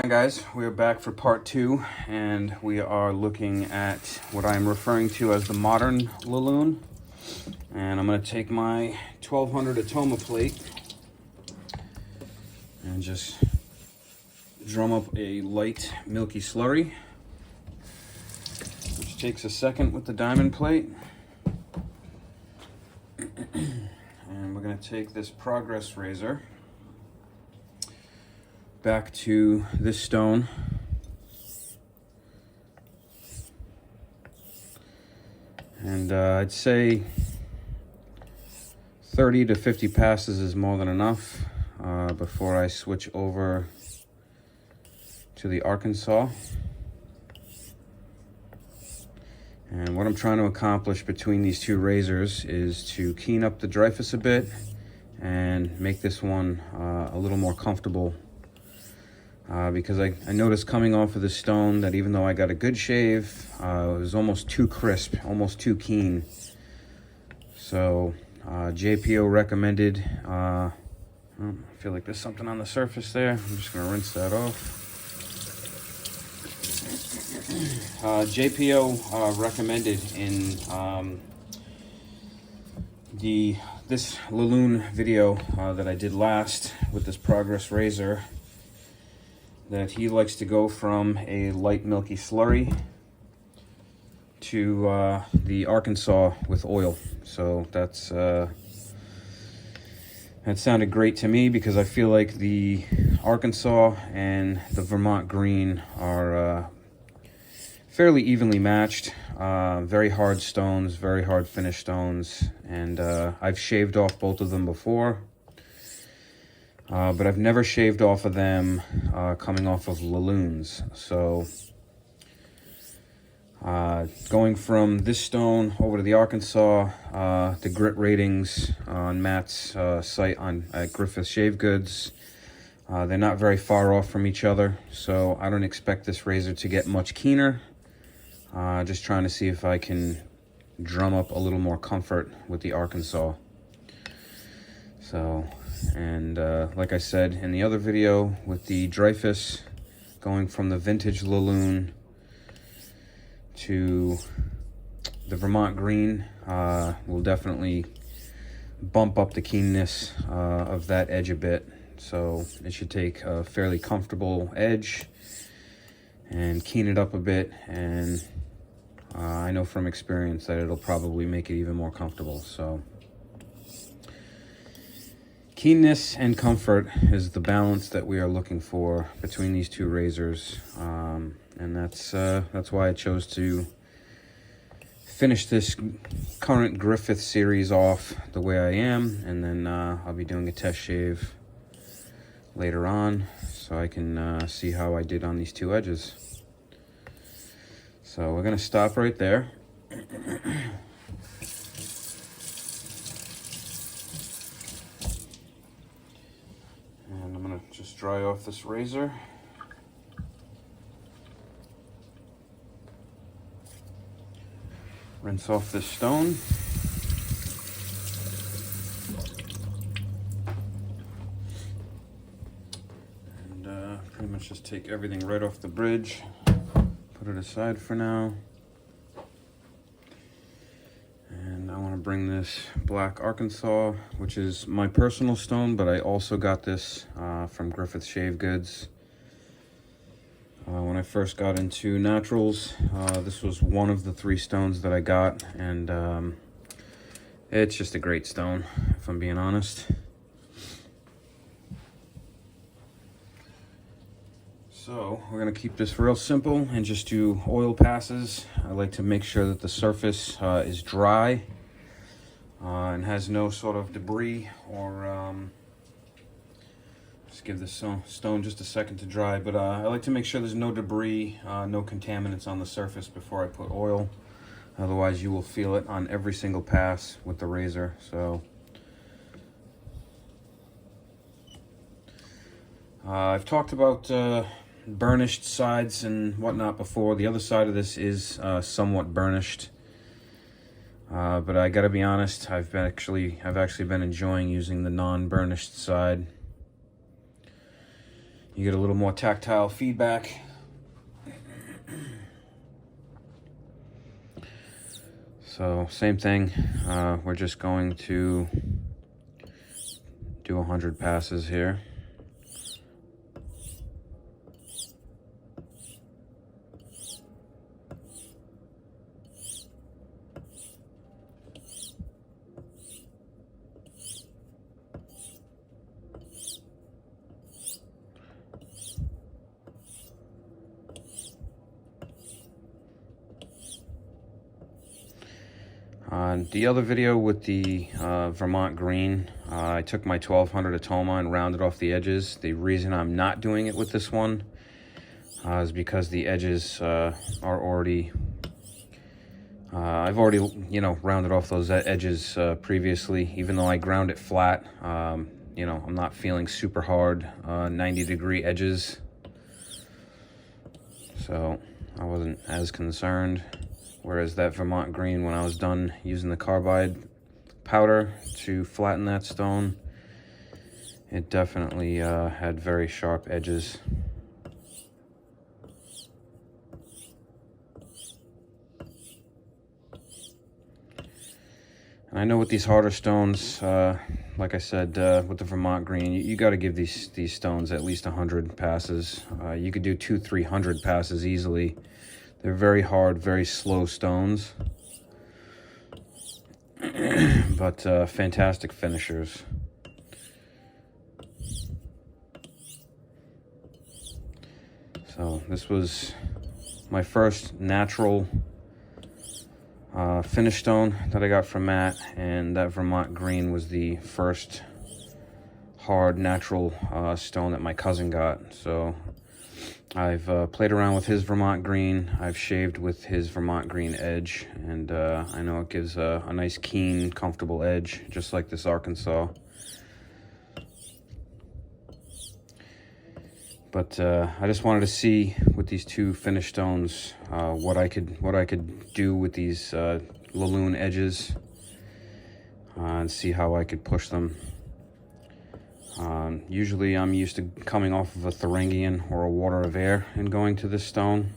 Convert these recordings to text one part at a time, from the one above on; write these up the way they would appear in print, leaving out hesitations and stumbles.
Guys, we are back for part 2, and we are looking at what I'm referring to as the modern LaLune. And I'm going to take my 1200 Atoma plate and just drum up a light milky slurry, which takes a second with the diamond plate. And we're going to take this progress razor back to this stone, and I'd say 30 to 50 passes is more than enough before I switch over to the Arkansas. And what I'm trying to accomplish between these two razors is to keen up the Dreyfus a bit and make this one a little more comfortable. Because I noticed coming off of the stone that even though I got a good shave, it was almost too crisp, almost too keen. So JPO recommended, I feel like there's something on the surface there. I'm just going to rinse that off. JPO recommended in this LaLune video that I did last with this progress razor, that he likes to go from a light milky slurry to the Arkansas with oil. So that sounded great to me, because I feel like the Arkansas and the Vermont Green are fairly evenly matched. Very hard stones, very hard finished stones, and I've shaved off both of them before. But I've never shaved off of them coming off of LaLunes. So going from this stone over to the Arkansas, the grit ratings on Matt's site at Griffith Shave Goods, they're not very far off from each other. So I don't expect this razor to get much keener. Just trying to see if I can drum up a little more comfort with the Arkansas. So, and like I said in the other video, with the Dreyfus going from the vintage LaLune to the Vermont Green, will definitely bump up the keenness of that edge a bit. So it should take a fairly comfortable edge and keen it up a bit, and I know from experience that it'll probably make it even more comfortable. So keenness and comfort is the balance that we are looking for between these two razors, and that's why I chose to finish this current Griffith series off the way I am, and then I'll be doing a test shave later on so I can see how I did on these two edges. So we're going to stop right there. And I'm going to just dry off this razor. Rinse off this stone. And pretty much just take everything right off the bridge. Put it aside for now. And I want to bring this black Arkansas, which is my personal stone, but I also got this from Griffith Shave Goods. When I first got into naturals, this was one of the 3 stones that I got, and it's just a great stone, if I'm being honest. So we're going to keep this real simple and just do oil passes. I like to make sure that the surface is dry and has no sort of debris, or just give this stone just a second to dry. But I like to make sure there's no debris, no contaminants on the surface before I put oil. Otherwise you will feel it on every single pass with the razor. So I've talked about burnished sides and whatnot before. The other side of this is somewhat burnished, but I gotta be honest, I've actually been enjoying using the non-burnished side. You get a little more tactile feedback. So same thing, we're just going to do 100 passes here. The other video with the Vermont Green, I took my 1200 Atoma and rounded off the edges. The reason I'm not doing it with this one is because the edges are already, I've already, you know, rounded off those edges previously. Even though I ground it flat, you know, I'm not feeling super hard 90-degree edges. So I wasn't as concerned. Whereas that Vermont Green, when I was done using the carbide powder to flatten that stone, it definitely had very sharp edges. And I know with these harder stones, like I said, with the Vermont Green, you got to give these stones at least 100 passes. You could do 200-300 passes easily. They're very hard, very slow stones, but fantastic finishers. So this was my first natural finish stone that I got from Matt, and that Vermont Green was the first hard natural stone that my cousin got. So I've played around with his Vermont Green. I've shaved with his Vermont Green edge, and I know it gives a nice, keen, comfortable edge, just like this Arkansas. But I just wanted to see with these two finished stones what I could do with these LaLune edges, and see how I could push them. Usually I'm used to coming off of a Thuringian or a Water of Air and going to this stone.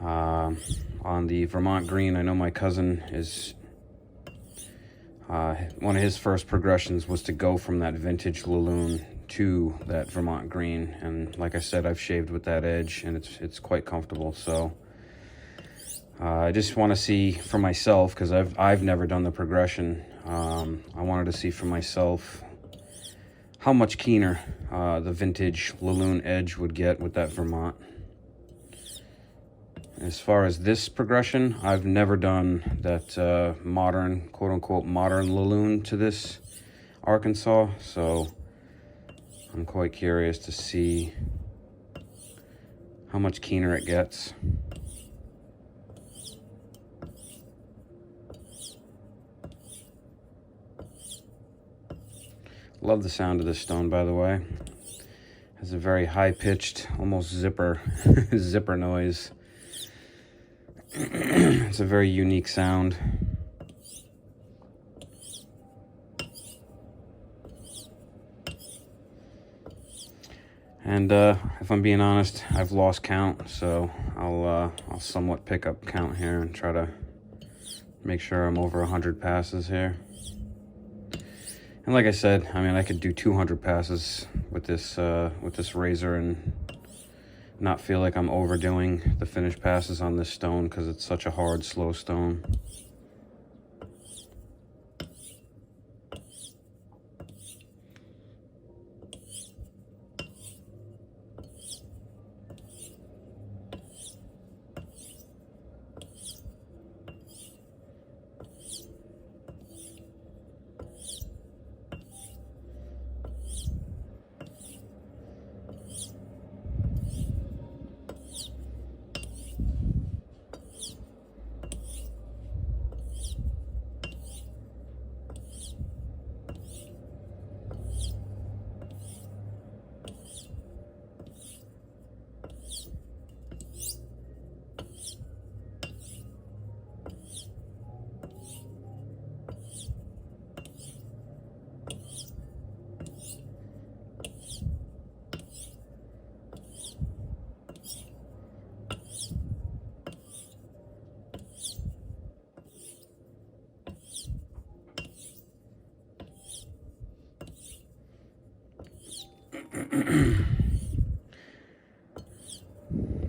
On the Vermont Green, I know my cousin is, one of his first progressions was to go from that vintage LaLune to that Vermont Green, and like I said, I've shaved with that edge, and it's quite comfortable. So I just want to see for myself, because I've never done the progression. I wanted to see for myself how much keener the vintage LaLune edge would get with that Vermont. As far as this progression, I've never done that modern, quote-unquote, modern LaLune to this Arkansas, so I'm quite curious to see how much keener it gets. Love the sound of this stone, by the way. Has a very high-pitched, almost zipper noise. It's a very unique sound. And if I'm being honest, I've lost count, so I'll somewhat pick up count here and try to make sure I'm over 100 passes here. And like I said, I mean, I could do 200 passes with this razor and not feel like I'm overdoing the finish passes on this stone, because it's such a hard, slow stone.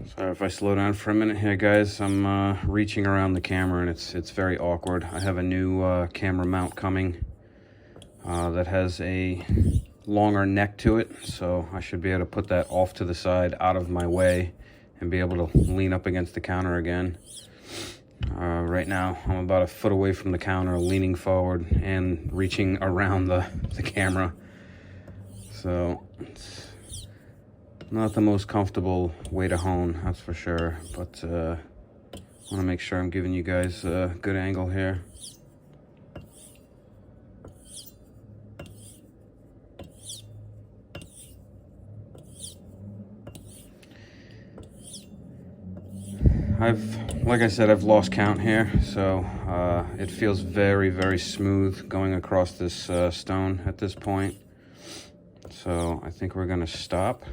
Sorry if I slow down for a minute here, guys. I'm reaching around the camera and it's very awkward. I have a new camera mount coming that has a longer neck to it, so I should be able to put that off to the side out of my way and be able to lean up against the counter again. Right now I'm about a foot away from the counter, leaning forward and reaching around the camera, so it's not the most comfortable way to hone, that's for sure, but I want to make sure I'm giving you guys a good angle here. Like I said, I've lost count here, so it feels very, very smooth going across this stone at this point. So I think we're going to stop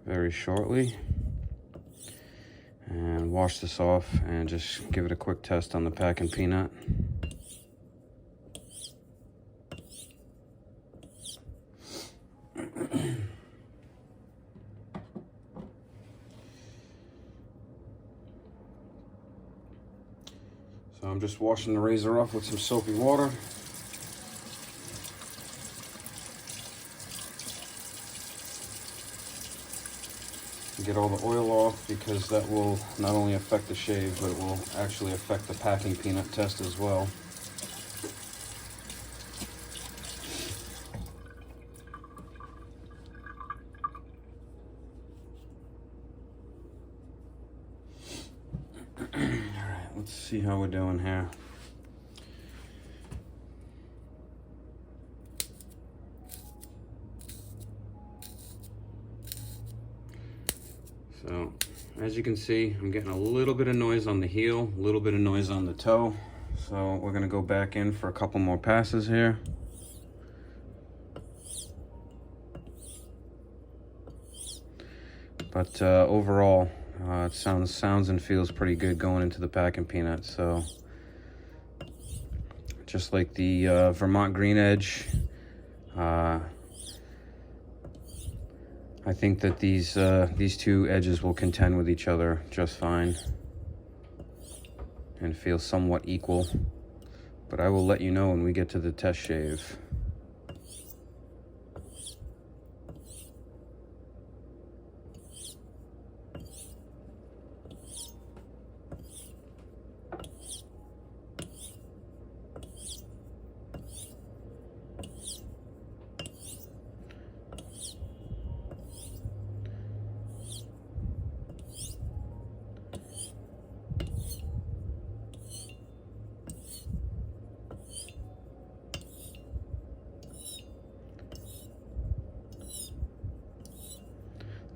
very shortly and wash this off and just give it a quick test on the packing peanut. So I'm just washing the razor off with some soapy water. Get all the oil off, because that will not only affect the shave, but it will actually affect the packing peanut test as well. Alright, let's see how we're doing here. So, as you can see, I'm getting a little bit of noise on the heel, a little bit of noise on the toe. So we're gonna go back in for a couple more passes here. But overall, it sounds and feels pretty good going into the packing peanut. So, just like the Vermont Green Edge, I think that these two edges will contend with each other just fine and feel somewhat equal. But I will let you know when we get to the test shave.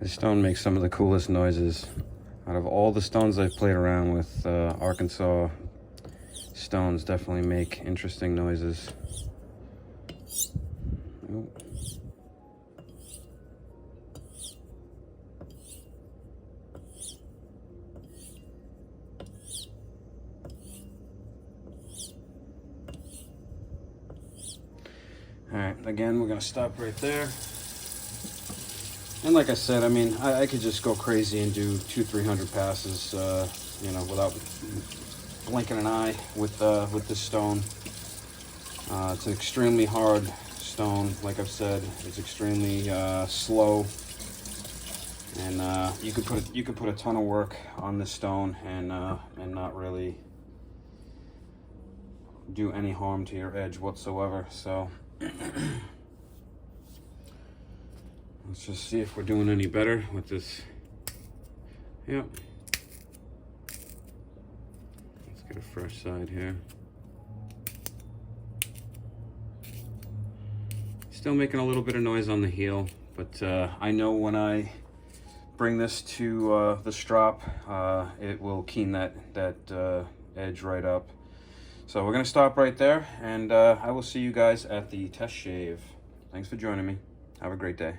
This stone makes some of the coolest noises. Out of all the stones I've played around with, Arkansas stones definitely make interesting noises. Oh. All right, again, we're gonna stop right there. And like I said, I mean, I could just go crazy and do 200-300 passes, you know, without blinking an eye with this stone. It's an extremely hard stone, like I've said. It's extremely slow, and you could put a ton of work on this stone and not really do any harm to your edge whatsoever. So. Let's just see if we're doing any better with this. Yep. Let's get a fresh side here. Still making a little bit of noise on the heel, but I know when I bring this to the strop, it will keen that edge right up. So we're gonna stop right there, and I will see you guys at the test shave. Thanks for joining me. Have a great day.